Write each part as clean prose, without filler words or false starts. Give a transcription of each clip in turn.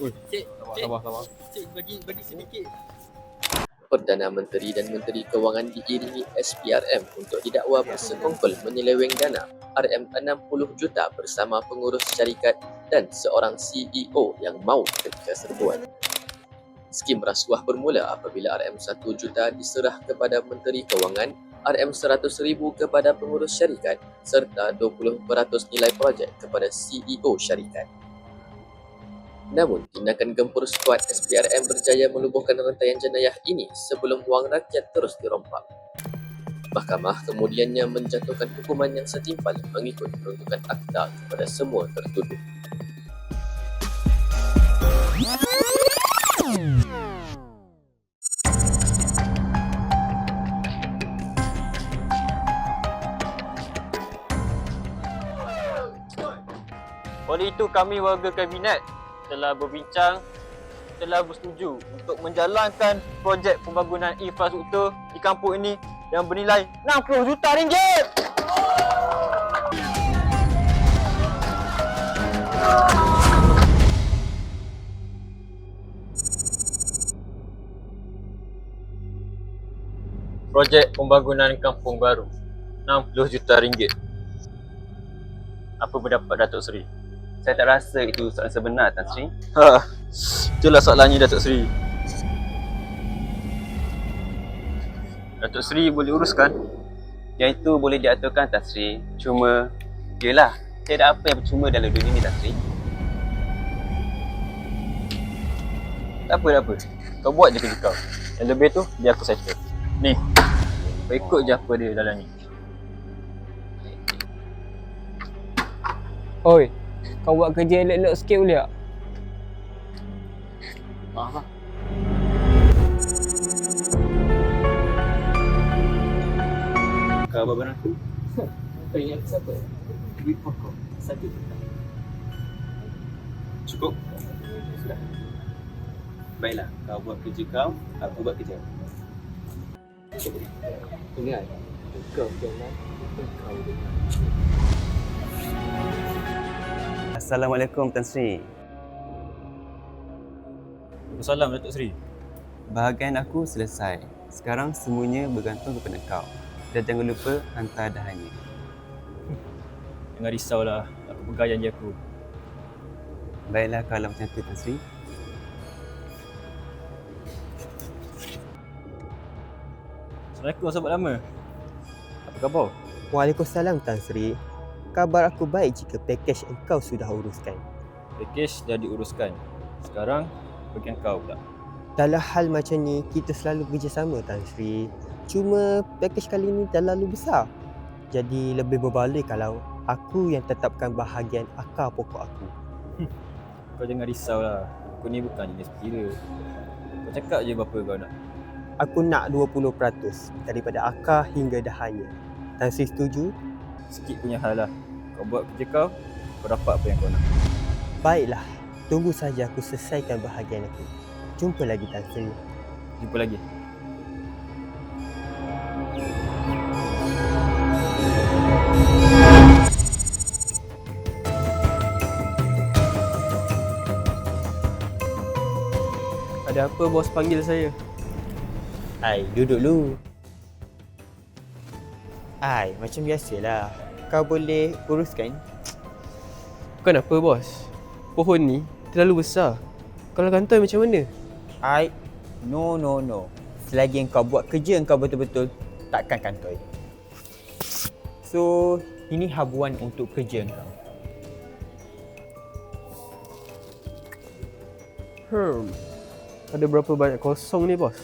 Cik, Sabar. cik bagi sedikit. Perdana Menteri dan Menteri Kewangan diiringi SPRM untuk didakwa bersekongkol menyeleweng dana RM60 juta bersama pengurus syarikat dan seorang CEO yang maut ketika serbuan. Skim rasuah bermula apabila RM1 juta diserah kepada Menteri Kewangan, RM100,000 kepada pengurus syarikat serta 20% nilai projek kepada CEO syarikat. Namun, tindakan gempur skuad SPRM berjaya melubuhkan rantaian jenayah ini sebelum wang rakyat terus dirompak. Mahkamah kemudiannya menjatuhkan hukuman yang setimpal mengikut peruntukan akta kepada semua tertuduh. Oleh itu kami warga Kabinet telah berbincang, telah bersetuju untuk menjalankan projek pembangunan infrastruktur di kampung ini yang bernilai RM60 juta. Projek pembangunan kampung baru RM60 juta. Apa pendapat Datuk Seri? Saya tak rasa itu soalan sebenar, Tan Sri. Itulah soalannya, Datuk Seri. Datuk Seri boleh uruskan? Yang itu boleh diaturkan, Tan Sri. Cuma, yelah, tiada apa yang percuma dalam dunia ni, Tan Sri. Tak apa. Kau buat je kerja kau. Yang lebih tu, biar aku settle. Ni, kau ikut je apa dia dalam ni. Oi, kau buat kerja elok-elok sikit boleh tak? Maaf lah. Kau buat barang aku? Kau ingat siapa? Duit pokok. Satu. Cukup? Sudah. Baiklah, kau buat kerja kau, aku buat kerja. Ingat, kau jangan kau dengar. Assalamualaikum, Tan Sri. Salam, Datuk Seri. Bahagian aku selesai. Sekarang semuanya bergantung kepada kau. Dan jangan lupa hantar dahannya. Jangan risaulah, aku pegang janji aku. Baiklah kalau macam tu, Tan Sri. Assalamualaikum, sahabat lama. Apa khabar? Waalaikumsalam Tan Sri. Kabar aku baik jika pakej engkau sudah uruskan. Pakej dah diuruskan. Sekarang, bagian kau pula. Dalam hal macam ni, kita selalu bekerjasama Tan Sri. Cuma pakej kali ni terlalu besar. Jadi lebih berbalik kalau aku yang tetapkan bahagian akar pokok aku. Kau jangan risaulah. Aku ni bukan jenis kira. Kau cakap je berapa kau nak. Aku nak 20% daripada akar hingga dahannya. Tan Sri setuju? Sikit punya hal lah. Kau buat kerja kau, kau dapat apa yang kau nak. Baiklah, tunggu saja aku selesaikan bahagian aku. Jumpa lagi Tan Sri. Jumpa lagi. Ada apa bos panggil saya? Hai, duduk dulu. Hai, macam biasalah. Kau boleh uruskan? Bukan apa bos. Pohon ni terlalu besar. Kalau kantoi macam mana? Hai, no. Selagi engkau buat kerja engkau betul-betul, takkan kantoi. So, ini habuan untuk kerja engkau. Ada berapa banyak kosong ni bos?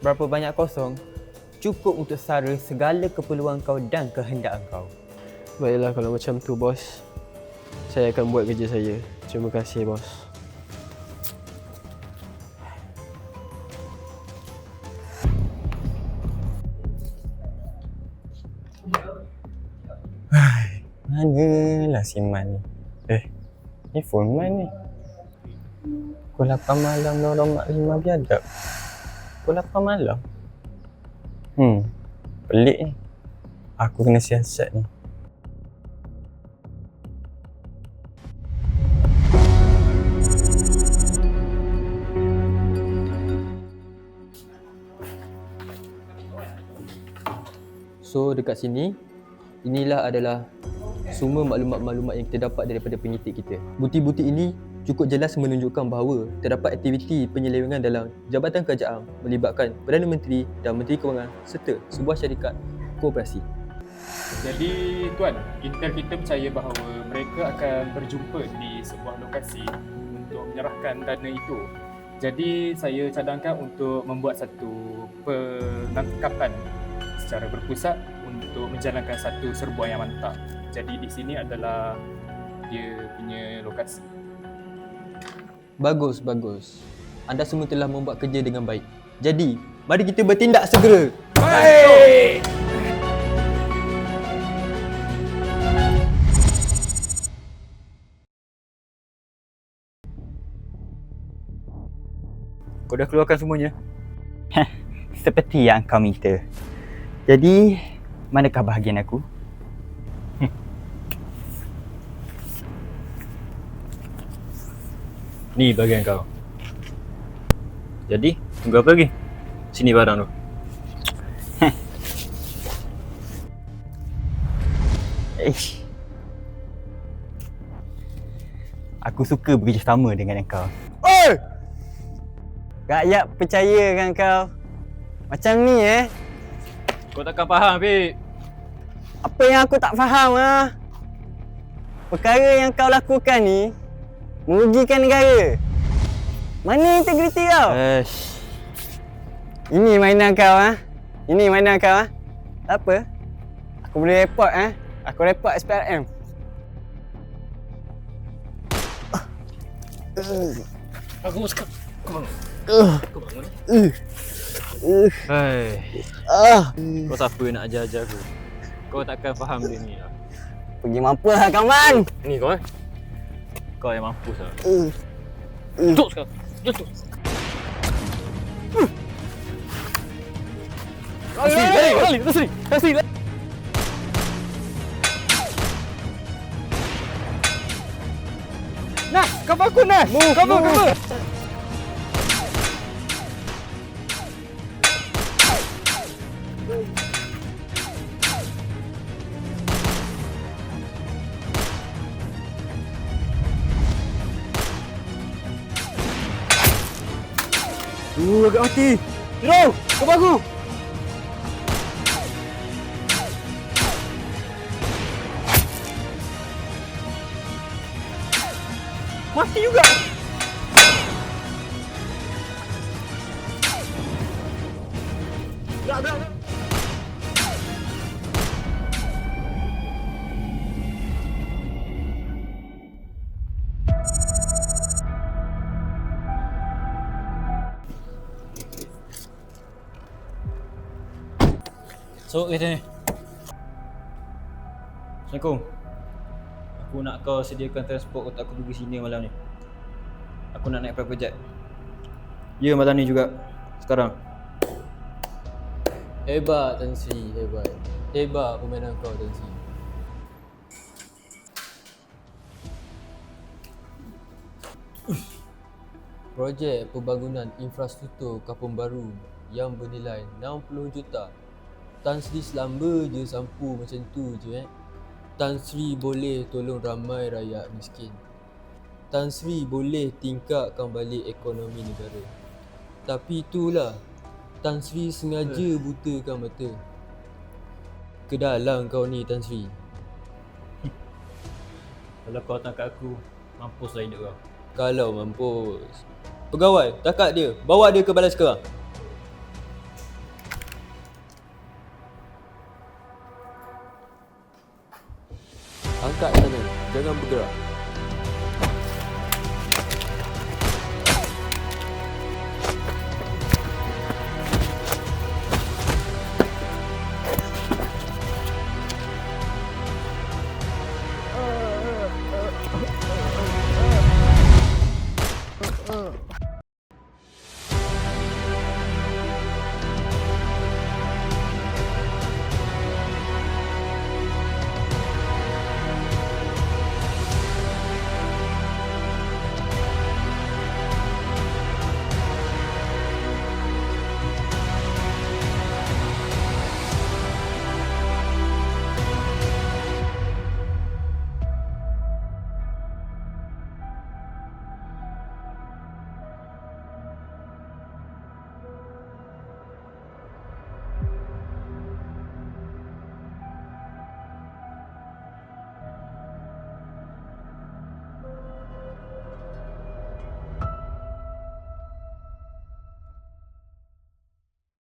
Berapa banyak kosong? Cukup untuk sara segala keperluan kau dan kehendak engkau. Baiklah kalau macam tu bos. Saya akan buat kerja saya. Terima kasih bos. Manalah si Man ni? Ni phone Man ni. Pukul 8 malam orang mak 5 biadab. Pukul 8 malam? Pelik ni. Aku kena siasat ni. So dekat sini, inilah adalah semua maklumat-maklumat yang kita dapat daripada penyitik kita. Bukti-bukti ini cukup jelas menunjukkan bahawa terdapat aktiviti penyelewengan dalam Jabatan Kerajaan melibatkan Perdana Menteri dan Menteri Kewangan serta sebuah syarikat koperasi. Jadi Tuan, Intel kita percaya bahawa mereka akan berjumpa di sebuah lokasi untuk menyerahkan dana itu. Jadi saya cadangkan untuk membuat satu penangkapan secara berpusat untuk menjalankan satu serbuan yang mantap. Jadi di sini adalah dia punya lokasi. Bagus. Anda semua telah membuat kerja dengan baik. Jadi, mari kita bertindak segera. Baik! Kau dah keluarkan semuanya? Seperti yang kau minta. Jadi, manakah bahagian aku? Ni bagian kau. Jadi, tunggu apa lagi? Sini barang tu. Ish. Aku suka bekerjasama dengan kau. Oi! Rakyat percaya dengan kau. Macam ni Kau takkan faham, Fik. Apa yang aku tak faham Perkara yang kau lakukan ni merugikan negara. Mana integriti kau? Ini mainan kau Ini mainan kau Tak apa. Aku boleh report Aku report SPRM. Aku sekarang. Kau bangun. Kau bangun. Kau siapa nak ajar-ajar aku? Kau takkan faham dia ni lah. Pergi mampuslah kawan. Ni kau Kau yang mampus lah. Duduk sekarang. Duduk. Lari. Nah, cover aku nah. Cover. Agak mati. Terus, cover aku. Mati juga. So, kita ni. Assalamualaikum. Aku nak kau sediakan transport untuk aku pergi sini malam ni. Aku nak naik private jet. Ya, malam ni juga. Sekarang. Hebat Tan Sri, hebat. Hebat permainan kau Tan Sri. Projek pembangunan infrastruktur kampung baru yang bernilai 60 juta. Tan Sri selamba je sampu macam tu je Tan Sri boleh tolong ramai rakyat miskin. Tan Sri boleh tingkatkan balik ekonomi negara. Tapi itulah, Tan Sri sengaja butakan mata. Kedalang kau ni Tan Sri. Kalau kau tangkap aku, mampuslah hidup kau. Kalau mampus. Pegawai, tangkap dia. Bawa dia ke balai sekarang. Angkat tangan, jangan bergerak.